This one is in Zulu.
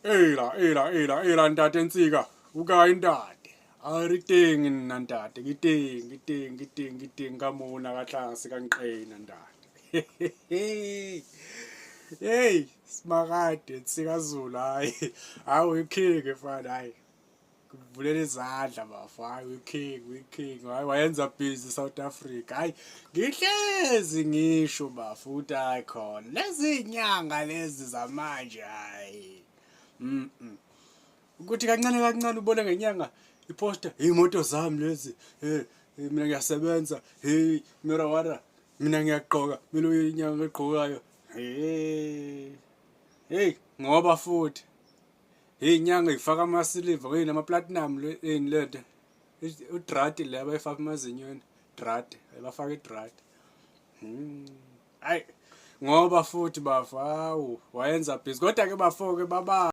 Ela ntate intsika ukae ntate a re teng nna ntate ke teng ka mona ka tlase ka nqena ntate hey smakade intsika zulu hayi uyikhike mfana hayi kuvulela izandla bafu hayi uyiking hayi wayenza busy South Africa hayi ngihlezi ngisho bafu ukuthi hayi khona lezi inyanga lezi zamanje hayi ukuthi kancane ubone ngenyanga iposta imoto zami lezi mina ngiyasebenza mira wara mina ngiyaqoka mina inyanga egqokayo ngoba futhi inyanga ifaka amasiliva kuyini ama platinum lento udrati le abayifaka emazinyweni drati bafaka idrati hayi ngoba futhi bafu hawu wayenza busy kodwa ke bafo ke baba